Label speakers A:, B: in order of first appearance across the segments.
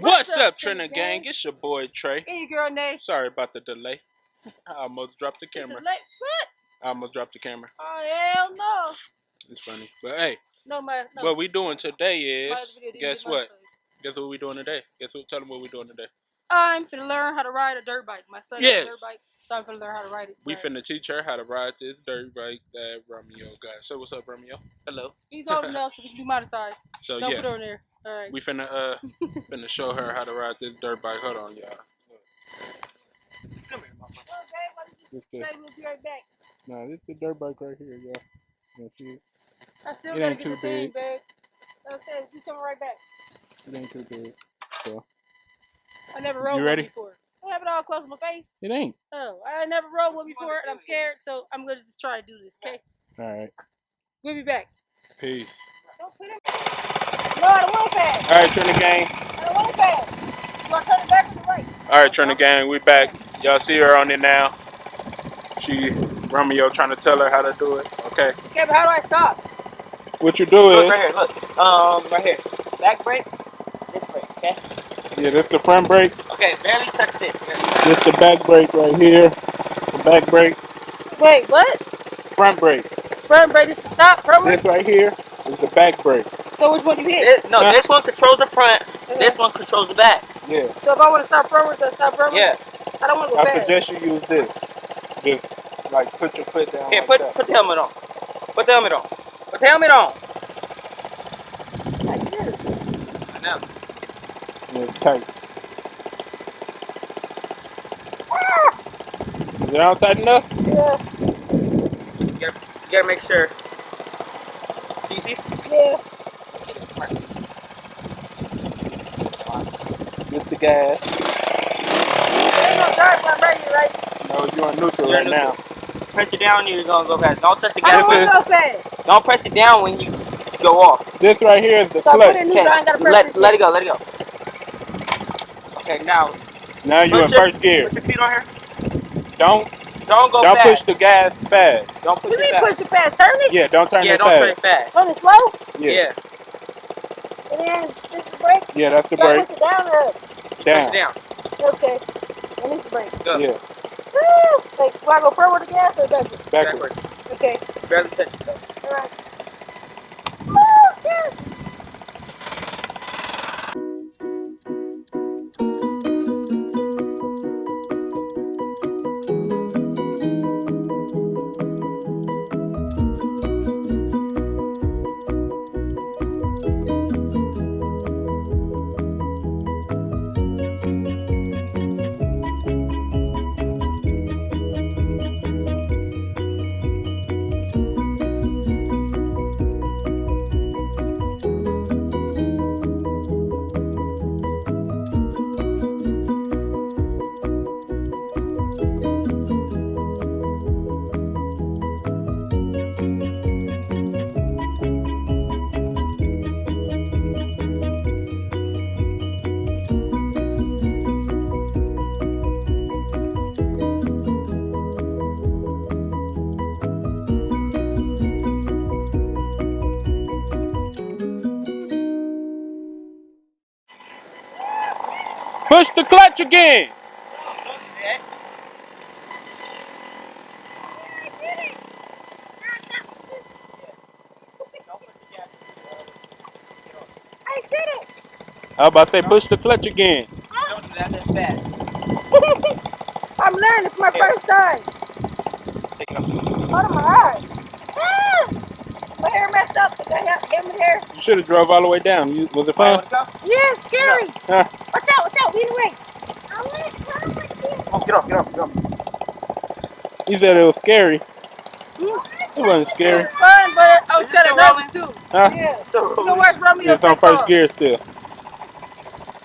A: What's up, Trina Gang? It's your boy Trey.
B: Hey, girl, Nate.
A: Sorry about the delay. I almost dropped the camera.
B: What?
A: I almost dropped the camera.
B: Oh, hell no.
A: It's funny. But hey,
B: No.
A: what we doing today is,
B: Video,
A: guess what? Guess what we doing today? Tell them what we doing today.
B: I'm finna learn how to ride a dirt bike. My son has a dirt bike, so I'm finna learn how to ride it.
A: We finna teach her how to ride this dirt bike that Romeo got. So what's up, Romeo?
C: Hello.
B: He's old enough so he can be monetized.
A: So
B: Don't
A: yeah,
B: put her in there. All right.
A: we finna show her how to ride this dirt bike. Hold on, y'all.
C: Come here, mama.
B: Okay, we'll be right back.
A: Nah, this is the dirt bike right here, y'all. You see it?
B: I still
A: It
B: gotta
A: ain't
B: get the
A: too
B: thing,
A: big.
B: babe. Okay, she's coming right back.
A: It ain't too big. So
B: I never rode
A: You
B: one
A: ready?
B: before. I have it all close to my face.
A: it ain't.
B: Oh, I never rode one before, and I'm scared, so I'm gonna just try to do this. Okay,
A: All right.
B: we'll be back.
A: Peace.
B: Don't put it. No, I don't want it fast.
A: All right, Trina Gang.
B: I don't want it fast. You want to turn it back or the right?
A: All right, Trina Gang, we back. Y'all see her on it now. Romeo trying to tell her how to do it. Okay.
B: Okay, but how do I stop?
A: What you do
C: Look
A: is,
C: right here. Look. Right here. Back brake. This brake. Okay.
A: yeah, this the front brake.
C: Okay. Barely touch this.
A: This the back brake right here. The back brake.
B: Wait, what?
A: Front brake.
B: Front brake is stop. Front brake.
A: This right here is the back brake.
B: So which one you hit?
C: This one controls the front. This one controls the back.
A: Yeah.
B: So if I want to stop front brake, I stop front brake?
C: Yeah.
B: I don't want to go
A: I
B: fast.
A: suggest you use this. Just like put your foot down.
C: Here,
A: like that.
C: put the helmet on. Put the helmet on. Put the helmet on.
B: Like this.
C: I know.
A: Yeah, it's tight. Is it all tight enough?
B: Yeah.
C: You gotta make sure. Do you see?
B: Yeah.
A: Get the gas.
B: There ain't no drive front brake, right?
A: No, you're on neutral
C: You're
A: right
C: on
A: now.
C: Press it down, you're gonna go fast. Don't touch the
B: I
C: gas.
B: don't want to go fast.
C: Don't press it down when you go off.
A: This right here is the
B: So I put
A: clutch.
B: it in neutral, I ain't got to press
C: Let it go. Let it go. Okay, now.
A: Now you're in first gear.
C: Put your feet on here.
A: Don't
C: Go fast.
A: push the gas fast.
C: Don't push
B: You
C: it
B: mean
C: fast.
B: push it fast? Turn it?
A: Yeah, don't turn
C: Yeah,
A: it
C: don't
A: fast.
C: turn it fast.
B: On it slow?
A: Yeah.
B: And then this is the brake?
A: Yeah, that's the
B: Do I
A: brake.
B: push it down or up?
C: Push
A: Down.
C: it down.
B: Okay. And this is the brake.
C: Go.
A: Yeah.
B: Woo! Like, do I go forward with the gas or backwards?
A: Backwards.
B: Okay.
C: Barely touch it though.
B: Alright. Woo! Yes!
A: Push the clutch again.
B: I did it!
A: I was about to say push the clutch again.
C: Don't do that. That's fast.
B: I'm learning. It's my first time.
C: Take it up.
B: Hold on, my eyes. Ah! My hair messed up. Did I have human hair?
A: You should have drove all the way down. Was it fun?
B: Yeah, it's scary.
A: Huh?
B: Watch out. Be in the way. I want to come with you.
C: Oh, get off.
A: You said it was scary. It wasn't
B: It
A: scary.
B: was fun, but I was
C: Is this
B: kind of
C: still
B: nervous too.
A: Huh?
B: Yeah.
C: Still
B: You
C: rolling.
B: gonna watch Romeo
A: It's on
B: take
A: first
B: off.
A: gear still.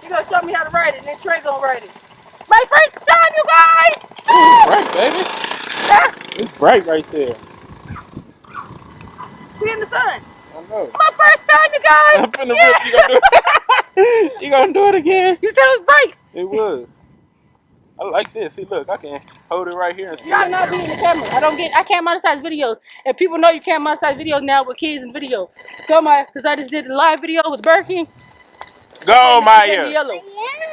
B: You gonna show me how to ride it, and then Trey gonna ride it. My first time, you guys!
A: Bright, baby.
B: Ah!
A: It's bright right there.
B: Be in the sun.
A: I know.
B: My first time, you guys!
A: I'm finna rip. You gonna do it? You gonna do it again?
B: You said it was bright.
A: It was. I like this. See, look, I can hold it right here and see.
B: You gotta not be in the camera. I can't monetize videos. And people know you can't monetize videos now with kids in video. Come on, because I just did the live video with Burger King.
A: Go, Maya.
B: Yellow.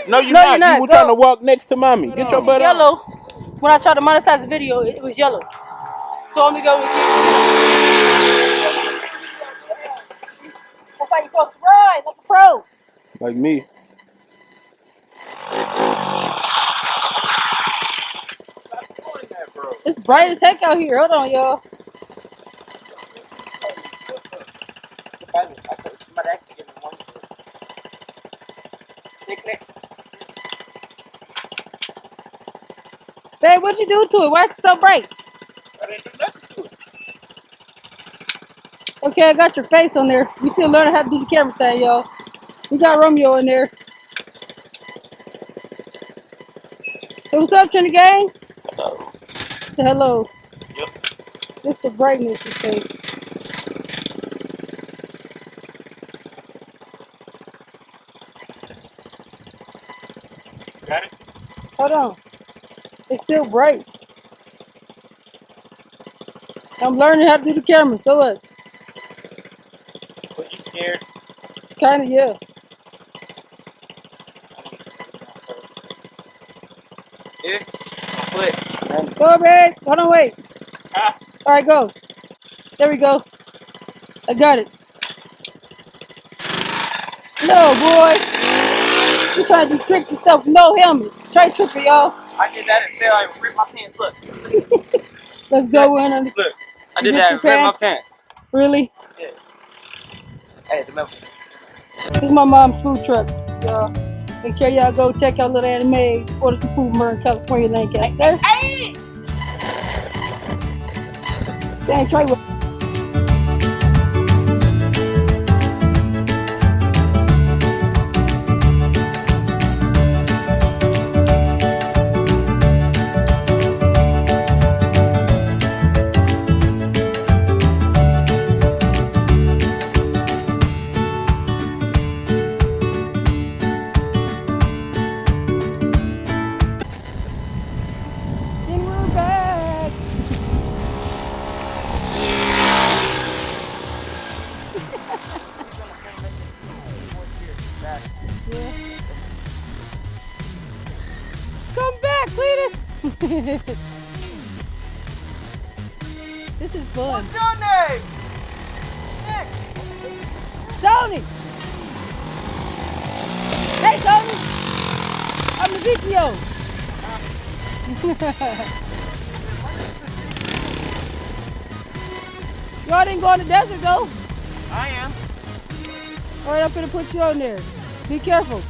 A: No, you're
B: No,
A: not.
B: you're not.
A: You were
B: Go.
A: trying to walk next to mommy. Get your butt on.
B: Yellow. When I tried to monetize the video, it was yellow. So let me go with you. That's how you supposed to ride, like a pro.
A: Like me.
B: It's bright as heck out here. Hold on, y'all. Babe, what'd you do to it? Why is it so bright? Okay, I got your face on there. We still learning how to do the camera thing, y'all. We got Romeo in there. Hey, what's up, Trinity Gang?
A: Hello.
B: Say hello.
A: Yep.
B: It's the brightness, you say.
A: Got it?
B: Hold on. It's still bright. I'm learning how to do the camera. So what?
C: Was you scared?
B: Kinda, yeah.
C: This foot.
B: Go, babe. Hold on, wait.
C: Ah.
B: All right, go. There we go. I got it. No, boy. You trying to do tricks and stuff with no helmet. Try tricking, y'all.
C: I did that and fell. I ripped my pants. Look.
B: Let's go in and
C: Look. I
B: You
C: did
B: ripped
C: that
B: your
C: and ripped my
B: pants?
C: pants.
B: Really?
C: Yeah. Hey, the milk.
B: This is my mom's food truck, y'all. Make sure y'all go check out Little Anime. Order some food from her in California, Lancaster.
C: Hey!
B: Dang, try what? And we're back. Yeah. Come back, Cletus. This is fun.
C: What's your name?
B: Tony. Hey, Tony. I'm the VTO. Y'all didn't go in the desert, though.
C: I am.
B: All right, I'm gonna put you on there. Be careful.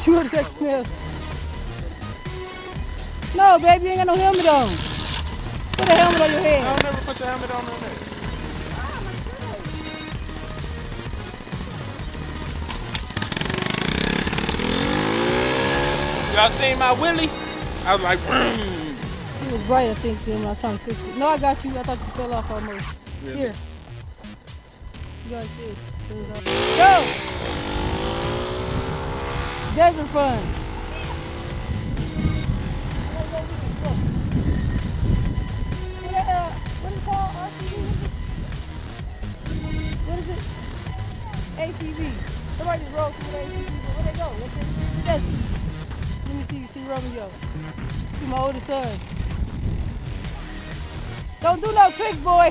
B: You want to check the mail? No, baby, you ain't got no helmet on. Put a helmet on your head.
A: I'll never put the helmet on there. Y'all seen my Willie? I was like,
B: It was bright, I think, then when I was trying to fix it. No, I got you. I thought you fell off almost.
A: Really?
B: Here. You got this. Go! Desert fun. What is it called? RTV? What is it? ATV. Somebody just rolled through the ATV. Where they go? What's it? The desert. Let me see Romeo. See my oldest son. Don't do no tricks, boy.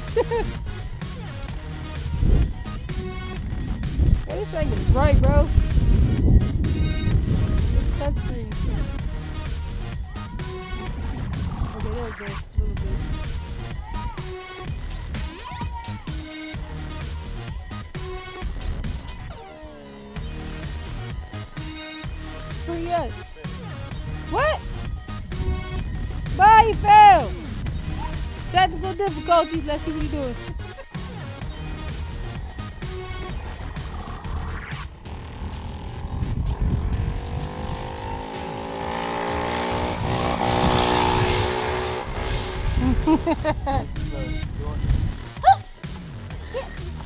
B: Hey, this thing is bright, bro. It's touchscreen. Okay, there it goes. A little bit. Pretty good. What? Bye, you fell. Technical difficulties. Let's see what he's doing.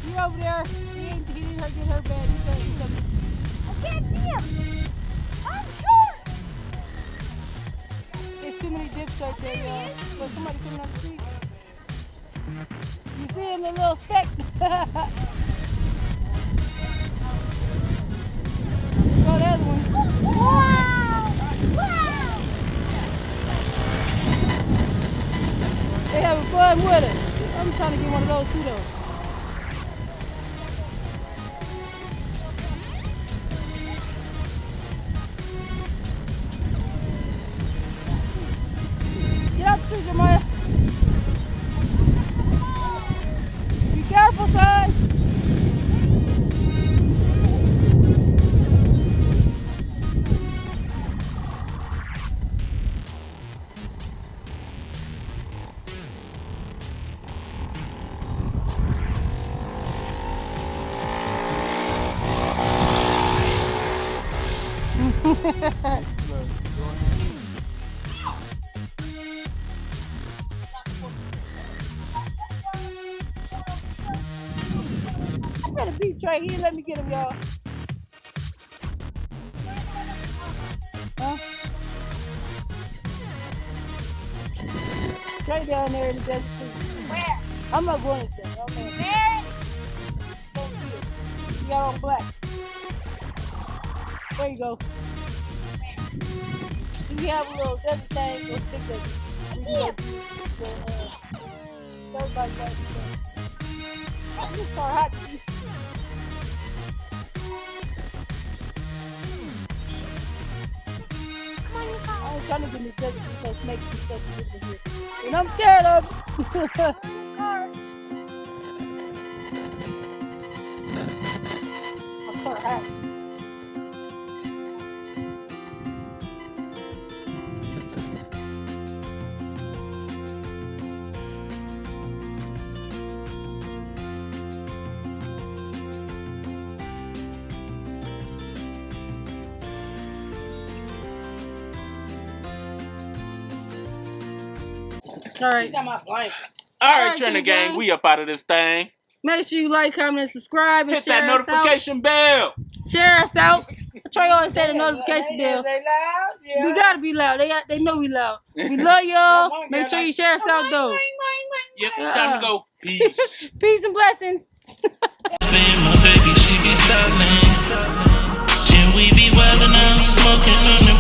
B: You over there? He didn't get her bad. I can't see him. I'm short. too many dips right there, y'all. But somebody coming up the street. You see him, the little speck. Go the other one. Wow! Wow! They having fun with it. I'm trying to get one of those too, though. Get out the street, Jeremiah. Be careful, son. I got a beach right here. Let me get him, y'all. Huh? Straight down there in the desert. Where? I'm not going to say. Okay. Where? Don't see it. You got on black. There you go. If you have a little desert thing, go stick that. Yeah. Everybody got it. This car hot to eat. I'm trying to get this desert because snakes and stuff in here. And I'm scared of them. My car hot. All right.
A: All right, Trina gang, we up out of this thing.
B: Make sure you like, comment, and subscribe, and
A: Hit
B: share
A: that
B: us out.
A: notification bell.
B: Share us out. Troy always said the notification bell.
C: They loud? Yeah.
B: We gotta be loud. They know we loud. We love y'all. Make sure you share us out though.
A: Yep, time to go. Peace.
B: Peace and blessings.
D: My baby, she be styling. And we be wildin' out, smoking on the